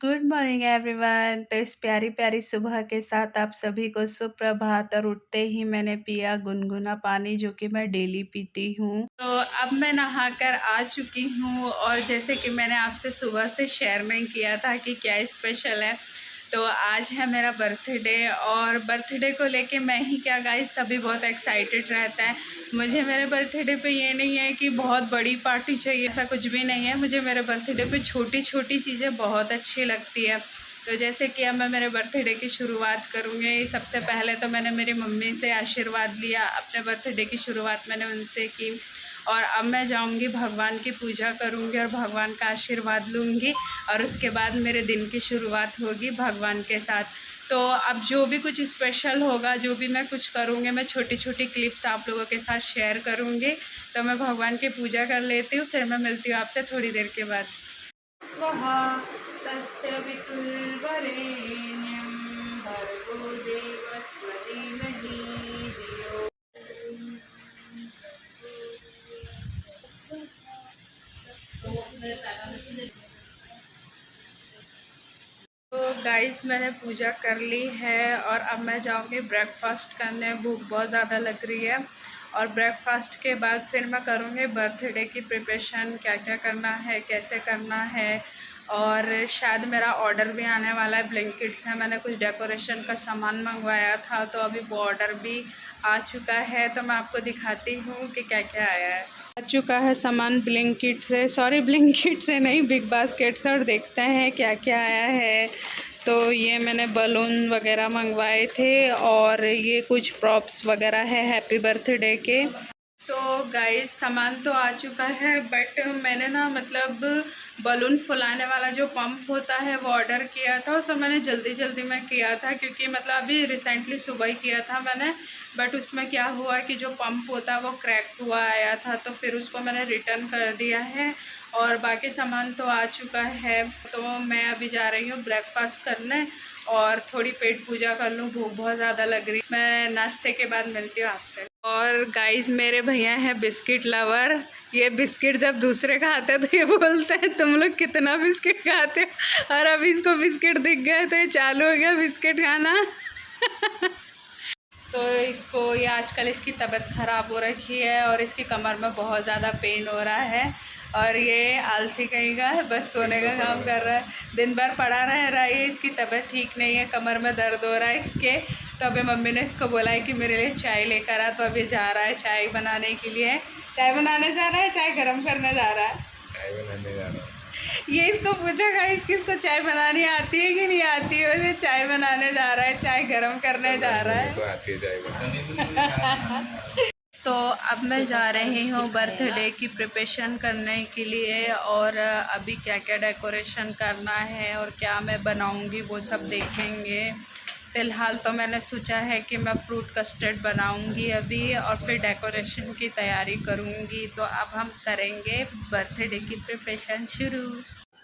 Good morning everyone. तो इस प्यारी प्यारी सुबह के साथ आप सभी को सुप्रभात। और उठते ही मैंने पिया गुनगुना पानी, जो कि मैं डेली पीती हूँ। तो अब मैं नहाकर आ चुकी हूँ, और जैसे कि मैंने आपसे सुबह से शेयर में किया था कि क्या स्पेशल है, तो आज है मेरा बर्थडे। और बर्थडे को लेके मैं ही क्या गाइस, सभी बहुत एक्साइटेड रहता है। मुझे मेरे बर्थडे पे ये नहीं है कि बहुत बड़ी पार्टी चाहिए, ऐसा कुछ भी नहीं है। मुझे मेरे बर्थडे पे छोटी छोटी चीज़ें बहुत अच्छी लगती है। तो जैसे कि अब मैं मेरे बर्थडे की शुरुआत करूँगी। सबसे पहले तो मैंने मेरी मम्मी से आशीर्वाद लिया, अपने बर्थडे की शुरुआत मैंने उनसे की। और अब मैं जाऊंगी, भगवान की पूजा करूंगी और भगवान का आशीर्वाद लूँगी, और उसके बाद मेरे दिन की शुरुआत होगी भगवान के साथ। तो अब जो भी कुछ स्पेशल होगा, जो भी मैं कुछ करूँगी, मैं छोटी छोटी क्लिप्स आप लोगों के साथ शेयर करूँगी। तो मैं भगवान की पूजा कर लेती हूँ, फिर मैं मिलती हूँ आपसे थोड़ी देर के बाद। स्वाहा तस्य वितुर्वरेण्यं भर्गो देवस्य धीमहि धियो। तो गाइस, मैंने पूजा कर ली है, और अब मैं जाऊंगी ब्रेकफास्ट करने। भूख बहुत ज़्यादा लग रही है। और ब्रेकफास्ट के बाद फिर मैं करूँगी बर्थडे की प्रिपरेशन, क्या क्या करना है, कैसे करना है। और शायद मेरा ऑर्डर भी आने वाला है ब्लिंकिट से। मैंने कुछ डेकोरेशन का सामान मंगवाया था, तो अभी वो ऑर्डर भी आ चुका है। तो मैं आपको दिखाती हूँ कि क्या क्या आया है। आ चुका है सामान ब्लिंकिट से, सॉरी ब्लिंकिट से नहीं, बिग बास्केट से। और देखते हैं क्या क्या आया है। तो ये मैंने बलून वगैरह मंगवाए थे, और ये कुछ प्रॉप्स वगैरह है हैप्पी बर्थडे के। तो गाइस, सामान तो आ चुका है, बट मैंने ना मतलब बलून फुलाने वाला जो पंप होता है वो ऑर्डर किया था। उसे मैंने जल्दी जल्दी में किया था, क्योंकि मतलब अभी रिसेंटली सुबह ही किया था मैंने। बट उसमें क्या हुआ कि जो पंप होता है वो क्रैक हुआ आया था, तो फिर उसको मैंने रिटर्न कर दिया है। और बाकी सामान तो आ चुका है। तो मैं अभी जा रही हूँ ब्रेकफास्ट करने, और थोड़ी पेट पूजा कर लूँ, भूख बहुत ज़्यादा लग रही। मैं नाश्ते के बाद मिलती हूँ आपसे। और गाइस, मेरे भैया हैं बिस्किट लवर। ये बिस्किट जब दूसरे खाते हैं तो ये बोलते हैं तुम लोग कितना बिस्किट खाते हो। और अभी इसको बिस्किट दिख गए तो ये चालू हो गया बिस्किट खाना। तो इसको, ये आजकल इसकी तबीयत ख़राब हो रखी है, और इसकी कमर में बहुत ज़्यादा पेन हो रहा है। और ये आलसी कहीं का है, बस सोने का काम कर रहा है, दिन भर पड़ा रह रहा है। ये इसकी तबीयत ठीक नहीं है, कमर में दर्द हो रहा है इसके। तो अभी मम्मी ने इसको बोला है कि मेरे लिए चाय लेकर आ, तो अभी जा रहा है चाय बनाने के लिए। चाय बनाने जा रहा है, चाय गर्म करने जा रहा है। चाय बनाने जा रहा है। ये इसको पूछा गाइस कि इसको चाय बनानी आती है कि नहीं आती है। वैसे चाय बनाने जा रहा है, चाय गर्म करने जा रहा है। आती है चाय बनाने। तो अब मैं जा रही हूँ बर्थडे की प्रिपरेशन करने के लिए, और अभी क्या क्या डेकोरेशन करना है और क्या मैं बनाऊँगी वो सब देखेंगे। फ़िलहाल तो मैंने सोचा है कि मैं फ्रूट कस्टर्ड बनाऊंगी अभी, और फिर डेकोरेशन की तैयारी करूंगी। तो अब हम करेंगे बर्थडे की प्रिपरेशन शुरू।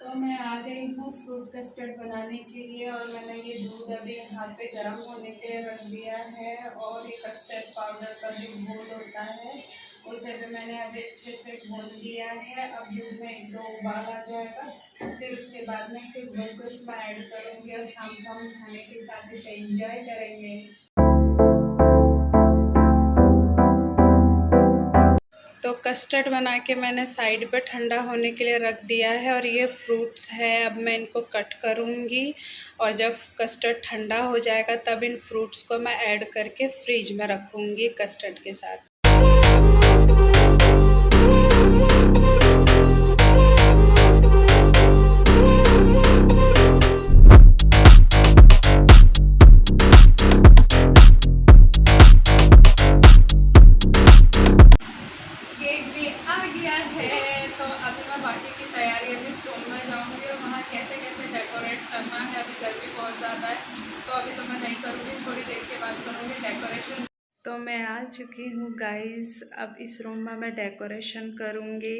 तो मैं आ गई हूँ फ्रूट कस्टर्ड बनाने के लिए, और मैंने ये दूध अभी यहाँ पे गर्म होने के लिए रख दिया है। और ये कस्टर्ड पाउडर का जो घोल होता है उसे भी मैंने अभी अच्छे से घोल दिया है। अब दूध में एक दो उबाल आ जाएगा, फिर उसके बाद में इसके घोल को इसमें ऐड करूँगी, और शाम को हम खाने के साथ इसे एंजॉय करेंगे। तो कस्टर्ड बना के मैंने साइड पे ठंडा होने के लिए रख दिया है, और ये फ्रूट्स है, अब मैं इनको कट करूँगी। और जब कस्टर्ड ठंडा हो जाएगा तब इन फ्रूट्स को मैं ऐड करके फ्रिज में रखूँगी कस्टर्ड के साथ। करना है, अभी गर्मी बहुत ज़्यादा है, तो अभी तो मैं नहीं करूँगी, थोड़ी देर के बाद करूँगी डेकोरेशन। तो मैं आ चुकी हूँ गाइस, अब इस रूम में मैं डेकोरेशन करूँगी।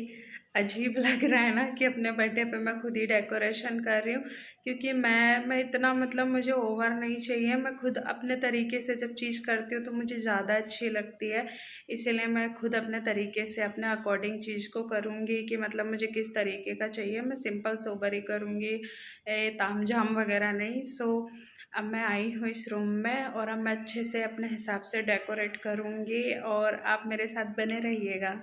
अजीब लग रहा है ना कि अपने बर्थडे पे मैं खुद ही डेकोरेशन कर रही हूँ, क्योंकि मैं इतना मतलब मुझे ओवर नहीं चाहिए। मैं खुद अपने तरीके से जब चीज़ करती हूँ तो मुझे ज़्यादा अच्छी लगती है, इसीलिए मैं खुद अपने तरीके से अपने अकॉर्डिंग चीज़ को करूँगी कि मतलब मुझे किस तरीके का चाहिए। मैं सिंपल सोबर ही करूँगी, ताम झाम वगैरह नहीं। सो अब मैं आई हूँ इस रूम में और अब मैं अच्छे से अपने हिसाब से डेकोरेट करूँगी और आप मेरे साथ बने रहिएगा।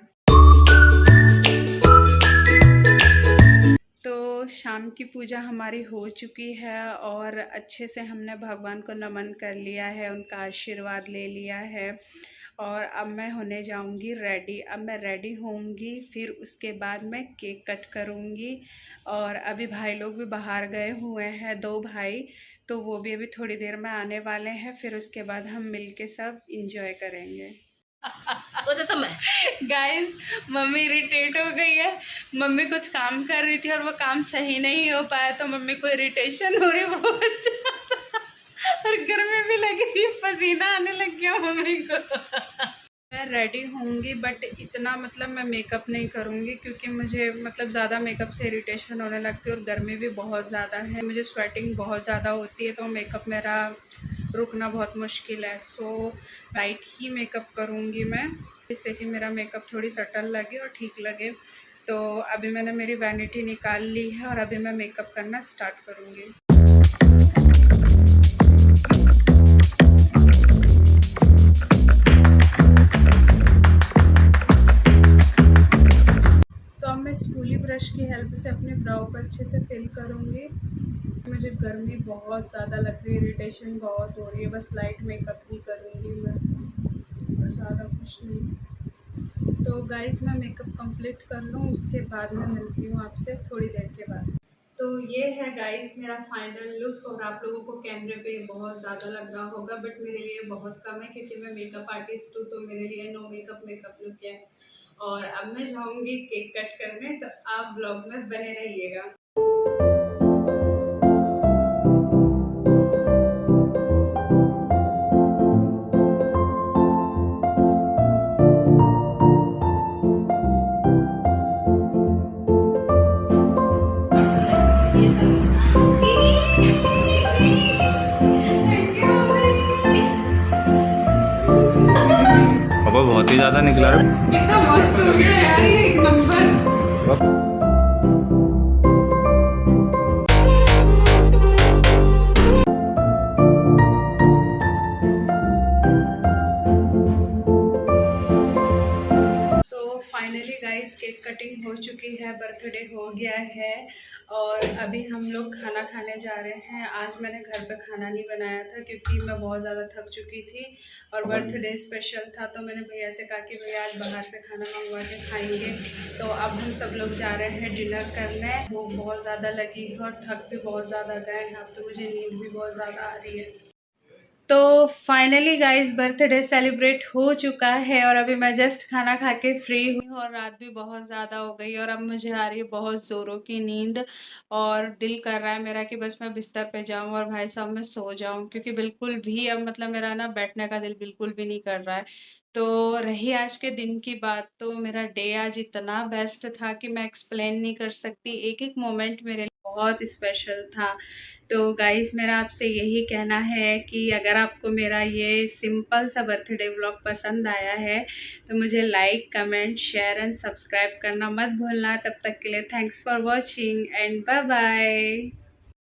तो शाम की पूजा हमारी हो चुकी है और अच्छे से हमने भगवान को नमन कर लिया है, उनका आशीर्वाद ले लिया है और अब मैं होने जाऊंगी रेडी। अब मैं रेडी होऊंगी, फिर उसके बाद मैं केक कट करूंगी। और अभी भाई लोग भी बाहर गए हुए हैं, 2 भाई, तो वो भी अभी थोड़ी देर में आने वाले हैं। फिर उसके बाद हम मिलके सब इंजॉय करेंगे। वो तो मैं गाइस, मम्मी इरिटेट हो गई है। मम्मी कुछ काम कर रही थी और वो काम सही नहीं हो पाया, तो मम्मी को इरिटेशन हो रही है बहुत ज्यादा और गर्मी भी लग रही है, पसीना आने लग गया मम्मी को। मैं रेडी होंगी बट इतना मतलब मैं मेकअप नहीं करूँगी, क्योंकि मुझे मतलब ज़्यादा मेकअप से इरिटेशन होने लगती है और गर्मी भी बहुत ज़्यादा है, मुझे स्वेटिंग बहुत ज़्यादा होती है, तो मेकअप मेरा रुकना बहुत मुश्किल है। सो लाइट ही मेकअप करूँगी मैं, जिससे कि मेरा मेकअप थोड़ी सटल लगे और ठीक लगे। तो अभी मैंने मेरी वैनिटी निकाल ली है और अभी मैं मेकअप करना स्टार्ट करूँगी। तो अब मैं स्पूली ब्रश की हेल्प से अपने ब्राउ को अच्छे से फिल करूँगी। मुझे गर्मी बहुत ज़्यादा लग रही है, इरिटेशन बहुत हो रही है, बस लाइट मेकअप ही करूँगी मैं और ज़्यादा कुछ नहीं। तो गाइस मैं मेकअप कंप्लीट कर लूँ, उसके बाद मैं मिलती हूँ आपसे थोड़ी देर के बाद। तो ये है गाइस मेरा फाइनल लुक, और आप लोगों को कैमरे पे बहुत ज़्यादा लग रहा होगा बट मेरे लिए बहुत कम है, क्योंकि मैं मेकअप आर्टिस्ट हूँ, तो मेरे लिए नो मेकअप मेकअप लुक है। और अब मैं जाऊँगी केक कट करने, तो आप ब्लॉग में बने रहिएगा। पापा बहुत ही ज़्यादा निकला रे। कितना मस्त हो गया यार, ये एक नंबर। तो फाइनली गाइस केक कटिंग हो चुकी है, बर्थडे हो गया है और अभी हम लोग खाना खाने जा रहे हैं। आज मैंने घर पे खाना नहीं बनाया था, क्योंकि मैं बहुत ज़्यादा थक चुकी थी और बर्थडे स्पेशल था, तो मैंने भैया से कहा कि भैया आज बाहर से खाना मंगवा के खाएंगे। तो अब हम सब लोग जा रहे हैं डिनर करने। भूख बहुत ज़्यादा लगी है और थक भी बहुत ज़्यादा गए हैं, अब तो मुझे नींद भी बहुत ज़्यादा आ रही है। तो फाइनली गाइस बर्थडे सेलिब्रेट हो चुका है और अभी मैं जस्ट खाना खा के फ्री हुई और रात भी बहुत ज़्यादा हो गई और अब मुझे आ रही है बहुत ज़ोरों की नींद और दिल कर रहा है मेरा कि बस मैं बिस्तर पे जाऊं और भाई साहब मैं सो जाऊं, क्योंकि बिल्कुल भी अब मतलब मेरा ना बैठने का दिल बिल्कुल भी नहीं कर रहा है। तो रही आज के दिन की बात, तो मेरा डे आज इतना बेस्ट था कि मैं एक्सप्लेन नहीं कर सकती, एक एक मोमेंट मेरे लिए बहुत स्पेशल था। तो गाइस मेरा आपसे यही कहना है कि अगर आपको मेरा ये सिंपल सा बर्थडे व्लॉग पसंद आया है तो मुझे like comment share and subscribe करना मत भूलना। तब तक के लिए thanks for watching and bye bye.